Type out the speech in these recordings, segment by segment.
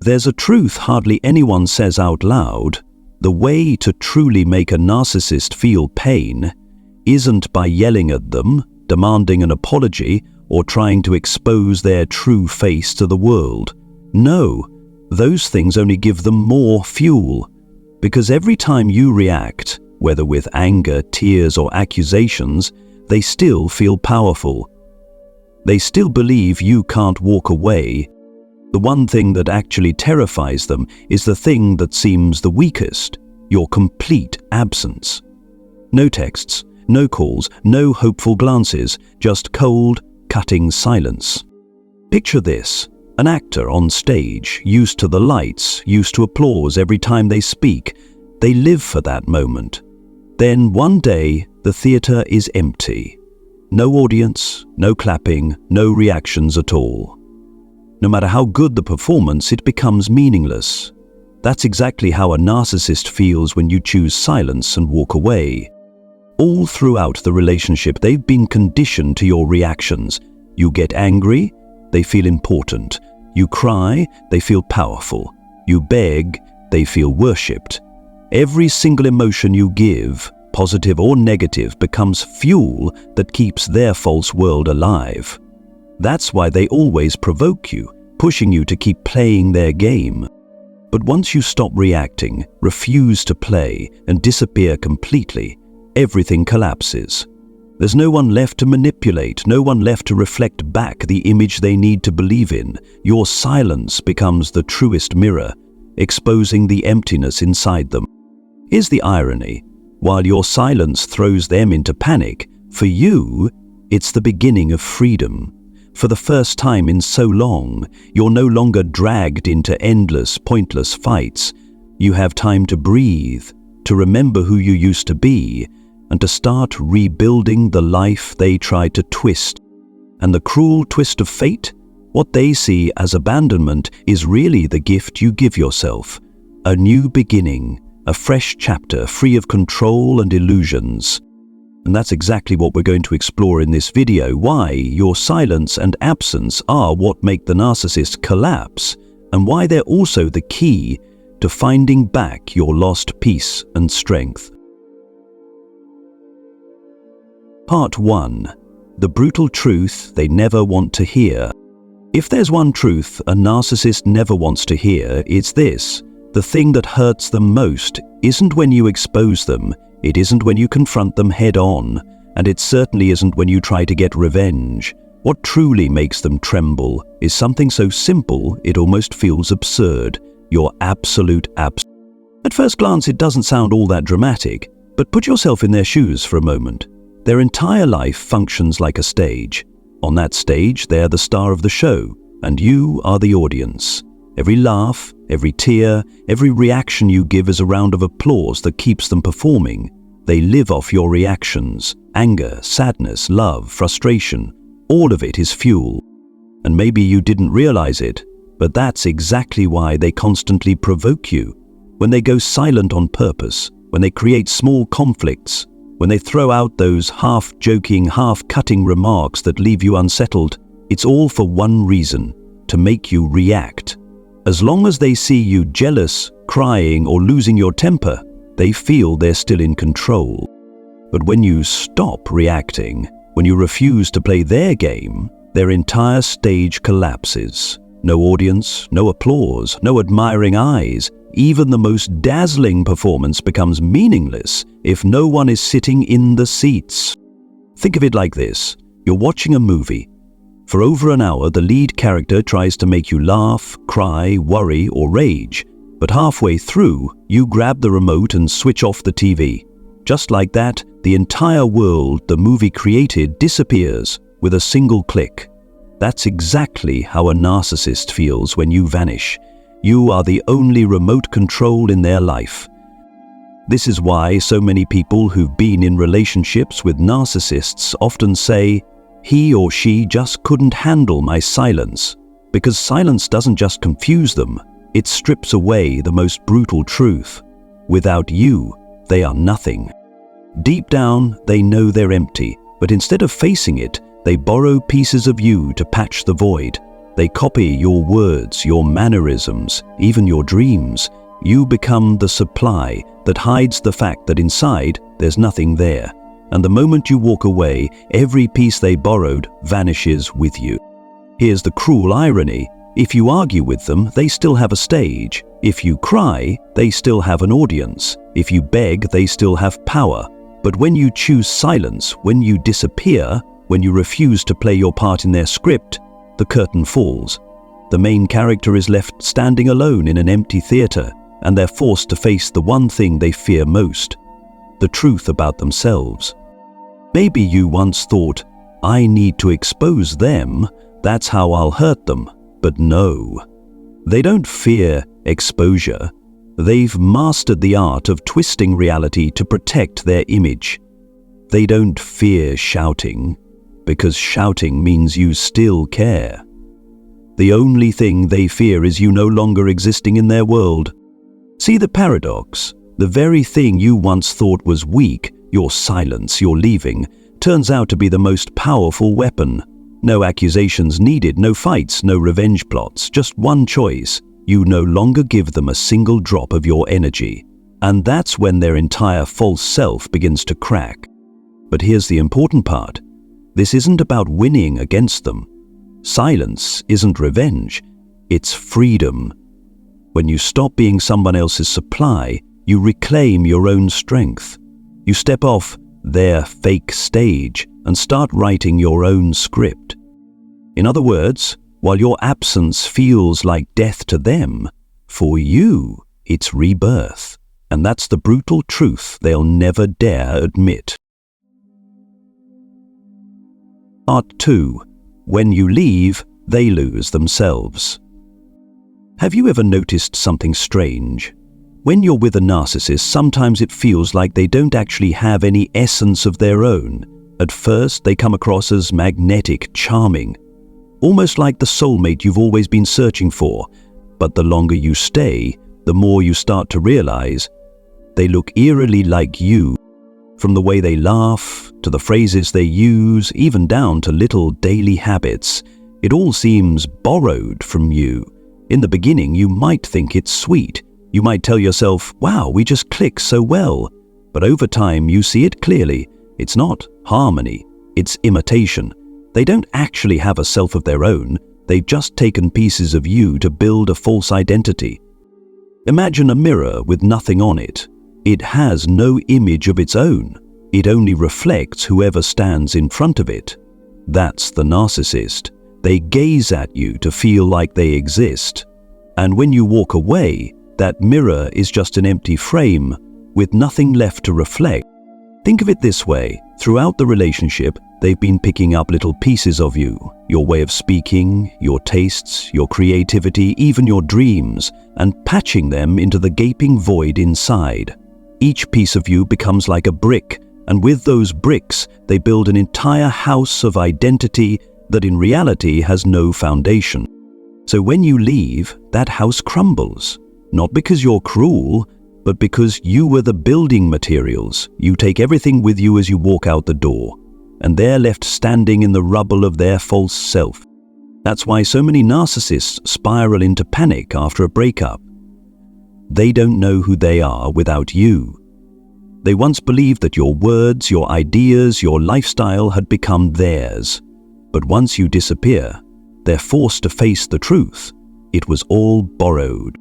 there's a truth hardly anyone says out loud. The way to truly make a narcissist feel pain isn't by yelling at them, demanding an apology, or trying to expose their true face to the world. No, those things only give them more fuel. Because every time you react, whether with anger, tears, or accusations, they still feel powerful. They still believe you can't walk away. The one thing that actually terrifies them is the thing that seems the weakest, your complete absence. No texts, no calls, no hopeful glances, just cold, cutting silence. Picture this, an actor on stage, used to the lights, used to applause every time they speak. They live for that moment. Then one day, the theater is empty. No audience, no clapping, no reactions at all. No matter how good the performance, it becomes meaningless. That's exactly how a narcissist feels when you choose silence and walk away. All throughout the relationship, they've been conditioned to your reactions. You get angry, they feel important. You cry, they feel powerful. You beg, they feel worshipped. Every single emotion you give, positive or negative, becomes fuel that keeps their false world alive. That's why they always provoke you, pushing you to keep playing their game. But once you stop reacting, refuse to play, and disappear completely, everything collapses. There's no one left to manipulate, no one left to reflect back the image they need to believe in. Your silence becomes the truest mirror, exposing the emptiness inside them. Here's the irony. While your silence throws them into panic, for you, it's the beginning of freedom. For the first time in so long, you're no longer dragged into endless, pointless fights. You have time to breathe, to remember who you used to be, and to start rebuilding the life they tried to twist. And the cruel twist of fate? What they see as abandonment is really the gift you give yourself. A new beginning, a fresh chapter free of control and illusions. And that's exactly what we're going to explore in this video, why your silence and absence are what make the narcissist collapse, and why they're also the key to finding back your lost peace and strength. Part 1. The brutal truth they never want to hear. If there's one truth a narcissist never wants to hear, it's this. The thing that hurts them most isn't when you expose them, it isn't when you confront them head-on, and it certainly isn't when you try to get revenge. What truly makes them tremble is something so simple it almost feels absurd. Your absolute absence. At first glance, it doesn't sound all that dramatic, but put yourself in their shoes for a moment. Their entire life functions like a stage. On that stage, they're the star of the show, and you are the audience. Every laugh, every tear, every reaction you give is a round of applause that keeps them performing. They live off your reactions. Anger, sadness, love, frustration, all of it is fuel. And maybe you didn't realize it, but that's exactly why they constantly provoke you. When they go silent on purpose, when they create small conflicts, when they throw out those half-joking, half-cutting remarks that leave you unsettled, it's all for one reason, to make you react. As long as they see you jealous, crying, or losing your temper, they feel they're still in control. But when you stop reacting, when you refuse to play their game, their entire stage collapses. No audience, no applause, no admiring eyes. Even the most dazzling performance becomes meaningless if no one is sitting in the seats. Think of it like this. You're watching a movie. For over an hour, the lead character tries to make you laugh, cry, worry, or rage. But halfway through, you grab the remote and switch off the TV. Just like that, the entire world the movie created disappears with a single click. That's exactly how a narcissist feels when you vanish. You are the only remote control in their life. This is why so many people who've been in relationships with narcissists often say, he or she just couldn't handle my silence. Because silence doesn't just confuse them, it strips away the most brutal truth. Without you, they are nothing. Deep down, they know they're empty, but instead of facing it, they borrow pieces of you to patch the void. They copy your words, your mannerisms, even your dreams. You become the supply that hides the fact that inside there's nothing there. And the moment you walk away, every piece they borrowed vanishes with you. Here's the cruel irony. If you argue with them, they still have a stage. If you cry, they still have an audience. If you beg, they still have power. But when you choose silence, when you disappear, when you refuse to play your part in their script, the curtain falls. The main character is left standing alone in an empty theater, and they're forced to face the one thing they fear most, the truth about themselves. Maybe you once thought, I need to expose them, that's how I'll hurt them. But no, they don't fear exposure. They've mastered the art of twisting reality to protect their image. They don't fear shouting, because shouting means you still care. The only thing they fear is you no longer existing in their world. See the paradox? The very thing you once thought was weak, your silence, your leaving, turns out to be the most powerful weapon. No accusations needed, no fights, no revenge plots, just one choice. You no longer give them a single drop of your energy. And that's when their entire false self begins to crack. But here's the important part. This isn't about winning against them. Silence isn't revenge, it's freedom. When you stop being someone else's supply, you reclaim your own strength. You step off their fake stage and start writing your own script. In other words, while your absence feels like death to them, for you, it's rebirth. And that's the brutal truth they'll never dare admit. Part 2. When you leave, they lose themselves. Have you ever noticed something strange? When you're with a narcissist, sometimes it feels like they don't actually have any essence of their own. At first, they come across as magnetic, charming, almost like the soulmate you've always been searching for. But the longer you stay, the more you start to realize they look eerily like you. From the way they laugh, to the phrases they use, even down to little daily habits, it all seems borrowed from you. In the beginning, you might think it's sweet. You might tell yourself, wow, we just click so well. But over time, you see it clearly. It's not harmony, it's imitation. They don't actually have a self of their own. They've just taken pieces of you to build a false identity. Imagine a mirror with nothing on it. It has no image of its own. It only reflects whoever stands in front of it. That's the narcissist. They gaze at you to feel like they exist. And when you walk away, that mirror is just an empty frame with nothing left to reflect. Think of it this way. Throughout the relationship, they've been picking up little pieces of you, your way of speaking, your tastes, your creativity, even your dreams, and patching them into the gaping void inside. Each piece of you becomes like a brick, and with those bricks, they build an entire house of identity that in reality has no foundation. So when you leave, that house crumbles. Not because you're cruel, but because you were the building materials. You take everything with you as you walk out the door, and they're left standing in the rubble of their false self. That's why so many narcissists spiral into panic after a breakup. They don't know who they are without you. They once believed that your words, your ideas, your lifestyle had become theirs. But once you disappear, they're forced to face the truth. It was all borrowed.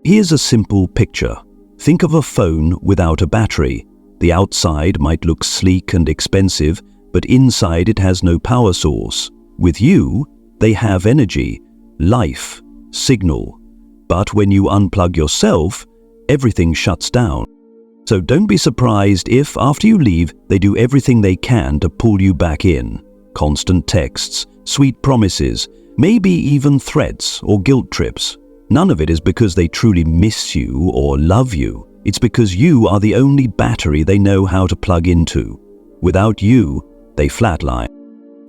Here's a simple picture. Think of a phone without a battery. The outside might look sleek and expensive, but inside it has no power source. With you, they have energy, life, signal. But when you unplug yourself, everything shuts down. So don't be surprised if, after you leave, they do everything they can to pull you back in. Constant texts, sweet promises, maybe even threats or guilt trips. None of it is because they truly miss you or love you. It's because you are the only battery they know how to plug into. Without you, they flatline.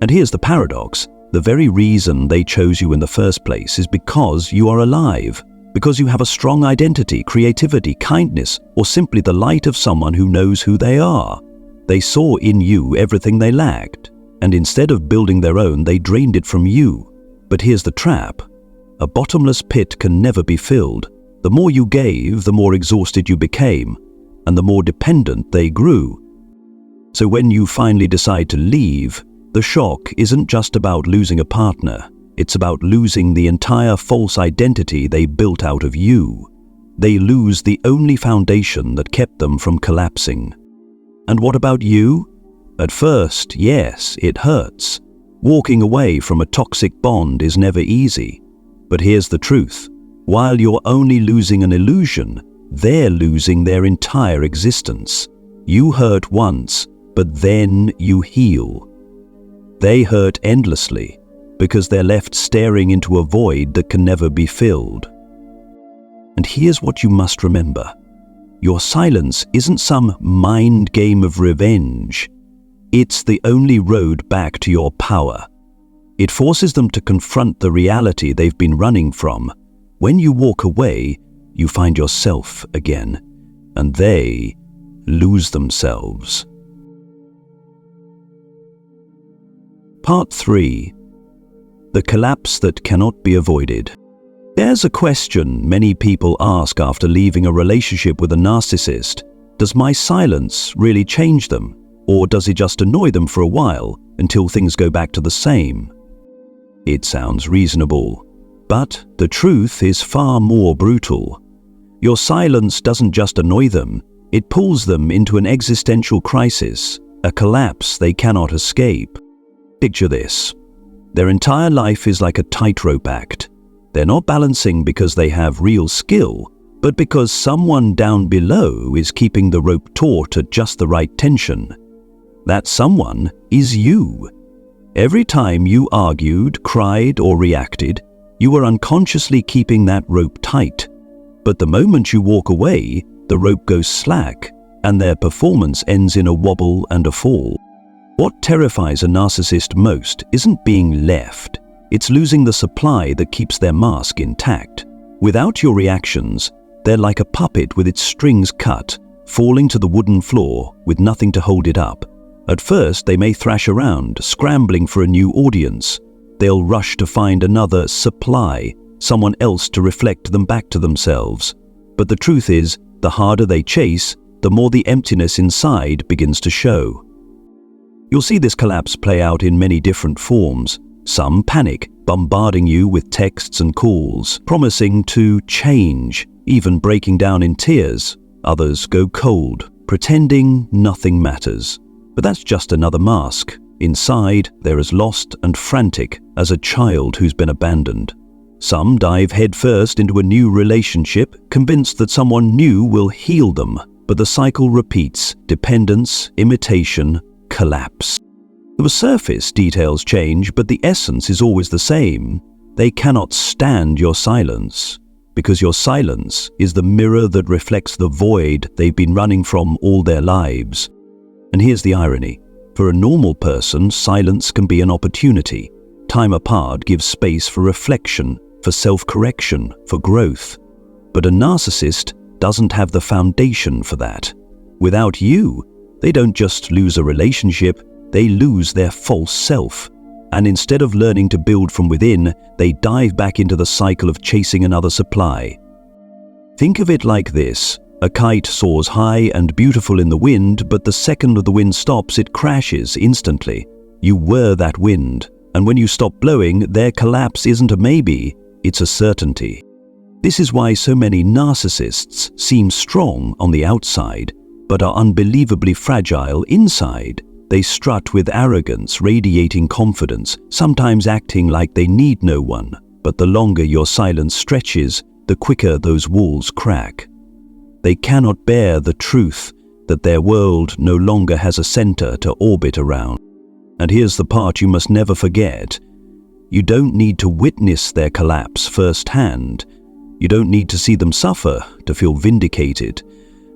And here's the paradox. The very reason they chose you in the first place is because you are alive. Because you have a strong identity, creativity, kindness, or simply the light of someone who knows who they are. They saw in you everything they lacked. And instead of building their own, they drained it from you. But here's the trap. A bottomless pit can never be filled. The more you gave, the more exhausted you became, and the more dependent they grew. So when you finally decide to leave, the shock isn't just about losing a partner. It's about losing the entire false identity they built out of you. They lose the only foundation that kept them from collapsing. And what about you? At first, yes, it hurts. Walking away from a toxic bond is never easy. But here's the truth. While you're only losing an illusion, they're losing their entire existence. You hurt once, but then you heal. They hurt endlessly because they're left staring into a void that can never be filled. And here's what you must remember. Your silence isn't some mind game of revenge. It's the only road back to your power. It forces them to confront the reality they've been running from. When you walk away, you find yourself again, and they lose themselves. Part 3. The collapse that cannot be avoided. There's a question many people ask after leaving a relationship with a narcissist. Does my silence really change them? Or does it just annoy them for a while until things go back to the same? It sounds reasonable, but the truth is far more brutal. Your silence doesn't just annoy them, it pulls them into an existential crisis, a collapse they cannot escape. Picture this. Their entire life is like a tightrope act. They're not balancing because they have real skill, but because someone down below is keeping the rope taut at just the right tension. That someone is you. Every time you argued, cried, or reacted, you were unconsciously keeping that rope tight. But the moment you walk away, the rope goes slack, and their performance ends in a wobble and a fall. What terrifies a narcissist most isn't being left. It's losing the supply that keeps their mask intact. Without your reactions, they're like a puppet with its strings cut, falling to the wooden floor with nothing to hold it up. At first, they may thrash around, scrambling for a new audience. They'll rush to find another supply, someone else to reflect them back to themselves. But the truth is, the harder they chase, the more the emptiness inside begins to show. You'll see this collapse play out in many different forms. Some panic, bombarding you with texts and calls, promising to change, even breaking down in tears. Others go cold, pretending nothing matters. But that's just another mask. Inside, they're as lost and frantic as a child who's been abandoned. Some dive headfirst into a new relationship, convinced that someone new will heal them, but the cycle repeats: dependence, imitation, collapse. The surface details change, but the essence is always the same. They cannot stand your silence, because your silence is the mirror that reflects the void they've been running from all their lives. And here's the irony. For a normal person, silence can be an opportunity. Time apart gives space for reflection, for self-correction, for growth. But a narcissist doesn't have the foundation for that. Without you, they don't just lose a relationship, they lose their false self. And instead of learning to build from within, they dive back into the cycle of chasing another supply. Think of it like this. A kite soars high and beautiful in the wind, but the second the wind stops, it crashes instantly. You were that wind, and when you stop blowing, their collapse isn't a maybe, it's a certainty. This is why so many narcissists seem strong on the outside, but are unbelievably fragile inside. They strut with arrogance, radiating confidence, sometimes acting like they need no one. But the longer your silence stretches, the quicker those walls crack. They cannot bear the truth that their world no longer has a center to orbit around. And here's the part you must never forget. You don't need to witness their collapse firsthand. You don't need to see them suffer to feel vindicated.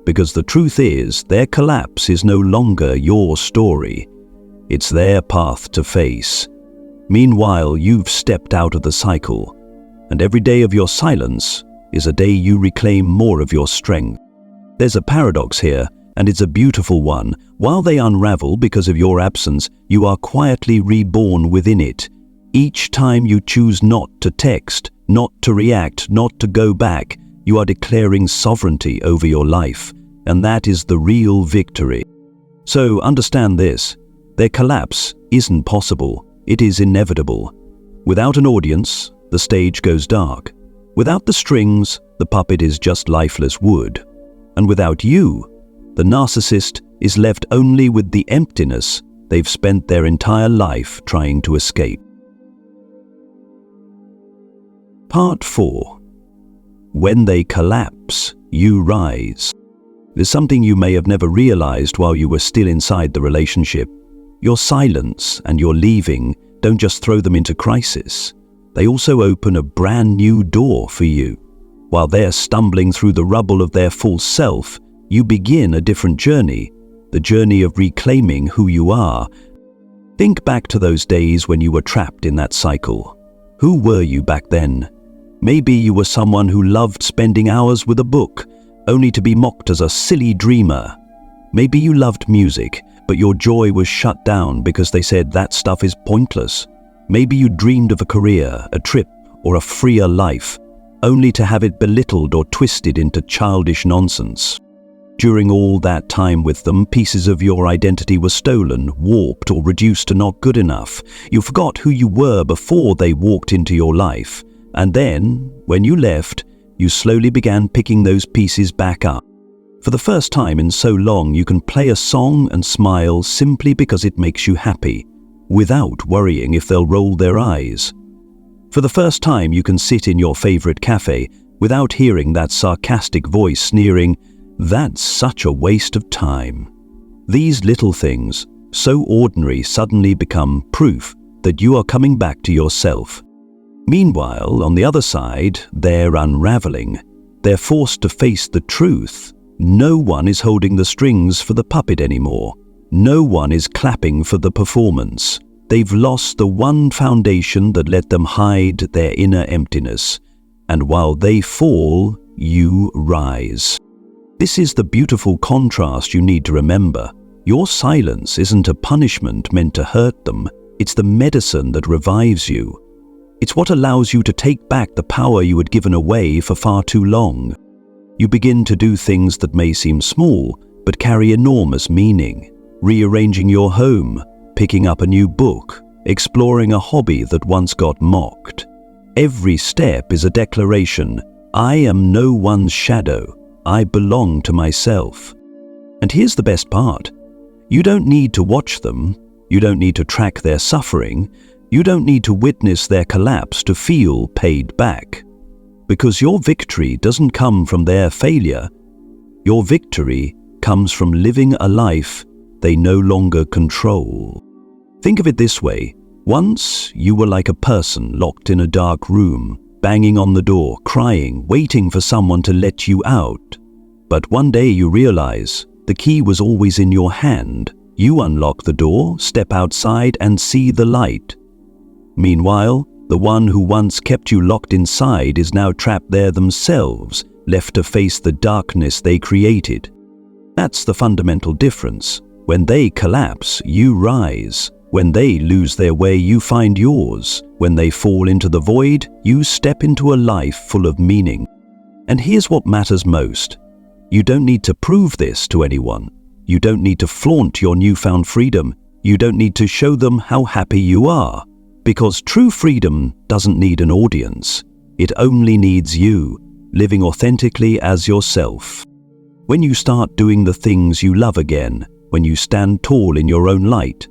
Because the truth is, their collapse is no longer your story. It's their path to face. Meanwhile, you've stepped out of the cycle, and every day of your silence is a day you reclaim more of your strength. There's a paradox here, and it's a beautiful one. While they unravel because of your absence, you are quietly reborn within it. Each time you choose not to text, not to react, not to go back, you are declaring sovereignty over your life, and that is the real victory. So understand this, their collapse isn't possible, it is inevitable. Without an audience, the stage goes dark. Without the strings, the puppet is just lifeless wood. And without you, the narcissist is left only with the emptiness they've spent their entire life trying to escape. Part 4. When they collapse, you rise. There's something you may have never realized while you were still inside the relationship. Your silence and your leaving don't just throw them into crisis. They also open a brand new door for you. While they're stumbling through the rubble of their false self, you begin a different journey, the journey of reclaiming who you are. Think back to those days when you were trapped in that cycle. Who were you back then? Maybe you were someone who loved spending hours with a book, only to be mocked as a silly dreamer. Maybe you loved music, but your joy was shut down because they said that stuff is pointless. Maybe you dreamed of a career, a trip, or a freer life, only to have it belittled or twisted into childish nonsense. During all that time with them, pieces of your identity were stolen, warped, or reduced to not good enough. You forgot who you were before they walked into your life. And then, when you left, you slowly began picking those pieces back up. For the first time in so long, you can play a song and smile simply because it makes you happy, without worrying if they'll roll their eyes. For the first time, you can sit in your favorite cafe without hearing that sarcastic voice sneering, "That's such a waste of time." These little things, so ordinary, suddenly become proof that you are coming back to yourself. Meanwhile, on the other side, they're unraveling. They're forced to face the truth. No one is holding the strings for the puppet anymore. No one is clapping for the performance. They've lost the one foundation that let them hide their inner emptiness. And while they fall, you rise. This is the beautiful contrast you need to remember. Your silence isn't a punishment meant to hurt them. It's the medicine that revives you. It's what allows you to take back the power you had given away for far too long. You begin to do things that may seem small, but carry enormous meaning. Rearranging your home, picking up a new book, exploring a hobby that once got mocked. Every step is a declaration, I am no one's shadow, I belong to myself. And here's the best part. You don't need to watch them, you don't need to track their suffering, you don't need to witness their collapse to feel paid back. Because your victory doesn't come from their failure. Your victory comes from living a life they no longer control. Think of it this way. Once you were like a person locked in a dark room, banging on the door, crying, waiting for someone to let you out. But one day you realize the key was always in your hand. You unlock the door, step outside, and see the light. Meanwhile, the one who once kept you locked inside is now trapped there themselves, left to face the darkness they created. That's the fundamental difference. When they collapse, you rise. When they lose their way, you find yours. When they fall into the void, you step into a life full of meaning. And here's what matters most. You don't need to prove this to anyone. You don't need to flaunt your newfound freedom. You don't need to show them how happy you are. Because true freedom doesn't need an audience. It only needs you, living authentically as yourself. When you start doing the things you love again, when you stand tall in your own light,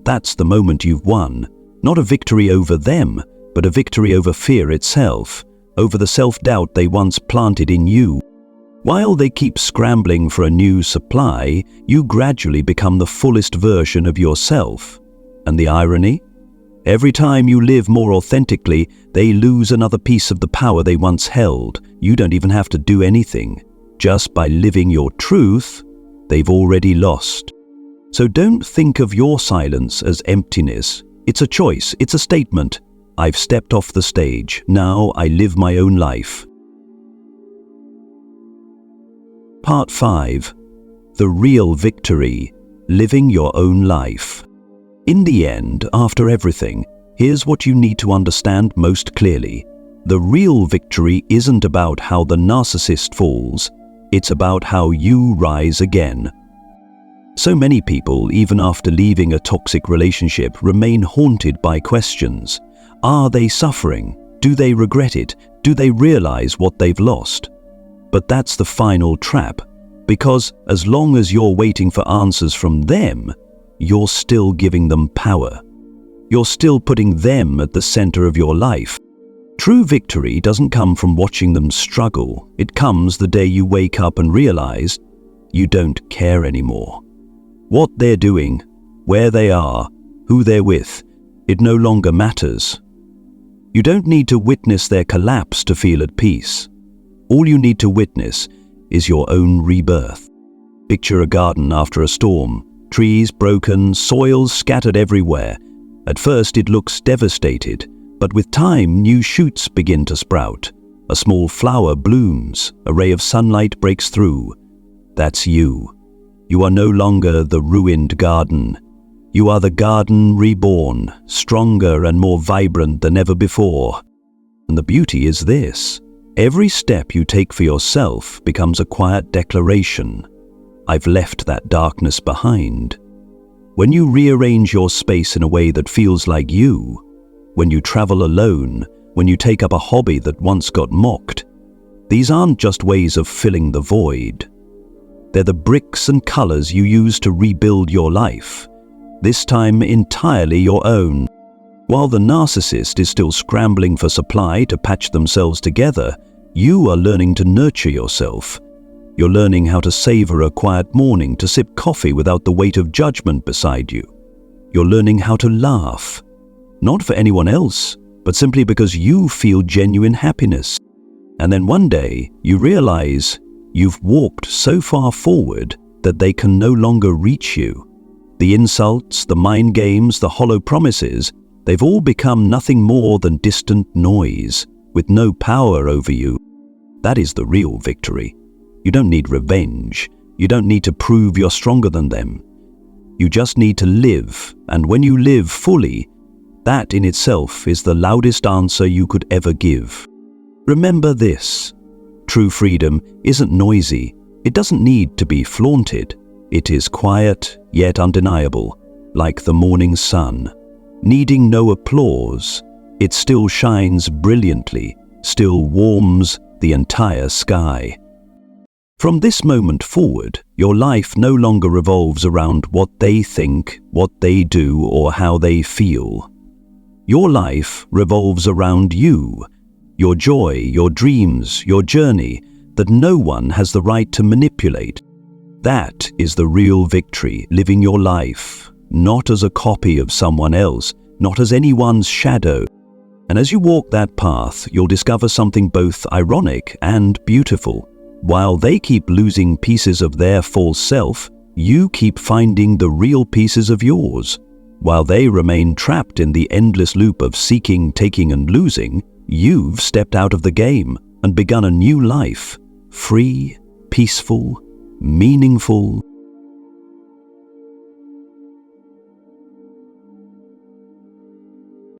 that's the moment you've won. Not a victory over them, but a victory over fear itself, over the self-doubt they once planted in you. While they keep scrambling for a new supply, you gradually become the fullest version of yourself. And the irony? Every time you live more authentically, they lose another piece of the power they once held. You don't even have to do anything. Just by living your truth, they've already lost. So don't think of your silence as emptiness. It's a choice, it's a statement. I've stepped off the stage. Now I live my own life. Part 5. The real victory. Living your own life. In the end, after everything, Here's what you need to understand most clearly. The real victory isn't about how the narcissist falls, it's about how you rise again. So many people, even after leaving a toxic relationship, remain haunted by questions. Are they suffering? Do they regret it? Do they realize what they've lost? But that's the final trap, because as long as you're waiting for answers from them, you're still giving them power. You're still putting them at the center of your life. True victory doesn't come from watching them struggle. It comes the day you wake up and realize you don't care anymore. What they're doing, where they are, who they're with, it no longer matters. You don't need to witness their collapse to feel at peace. All you need to witness is your own rebirth. Picture a garden after a storm, trees broken, soils scattered everywhere. At first it looks devastated, but with time new shoots begin to sprout. A small flower blooms, a ray of sunlight breaks through. That's you. You are no longer the ruined garden. You are the garden reborn, stronger and more vibrant than ever before. And the beauty is this: every step you take for yourself becomes a quiet declaration. I've left that darkness behind. When you rearrange your space in a way that feels like you, when you travel alone, when you take up a hobby that once got mocked, these aren't just ways of filling the void. They're the bricks and colors you use to rebuild your life, this time entirely your own. While the narcissist is still scrambling for supply to patch themselves together, you are learning to nurture yourself. You're learning how to savor a quiet morning, to sip coffee without the weight of judgment beside you. You're learning how to laugh, not for anyone else, but simply because you feel genuine happiness. And then one day, you realize you've walked so far forward that they can no longer reach you. The insults, the mind games, the hollow promises, they've all become nothing more than distant noise, with no power over you. That is the real victory. You don't need revenge. You don't need to prove you're stronger than them. You just need to live, and when you live fully, that in itself is the loudest answer you could ever give. Remember this: true freedom isn't noisy. It doesn't need to be flaunted. It is quiet, yet undeniable, like the morning sun. Needing no applause, it still shines brilliantly, still warms the entire sky. From this moment forward, your life no longer revolves around what they think, what they do, or how they feel. Your life revolves around you, your joy, your dreams, your journey that no one has the right to manipulate. That is the real victory, living your life, not as a copy of someone else, not as anyone's shadow. And as you walk that path, you'll discover something both ironic and beautiful. While they keep losing pieces of their false self, you keep finding the real pieces of yours. While they remain trapped in the endless loop of seeking, taking, and losing, you've stepped out of the game and begun a new life, free, peaceful, meaningful,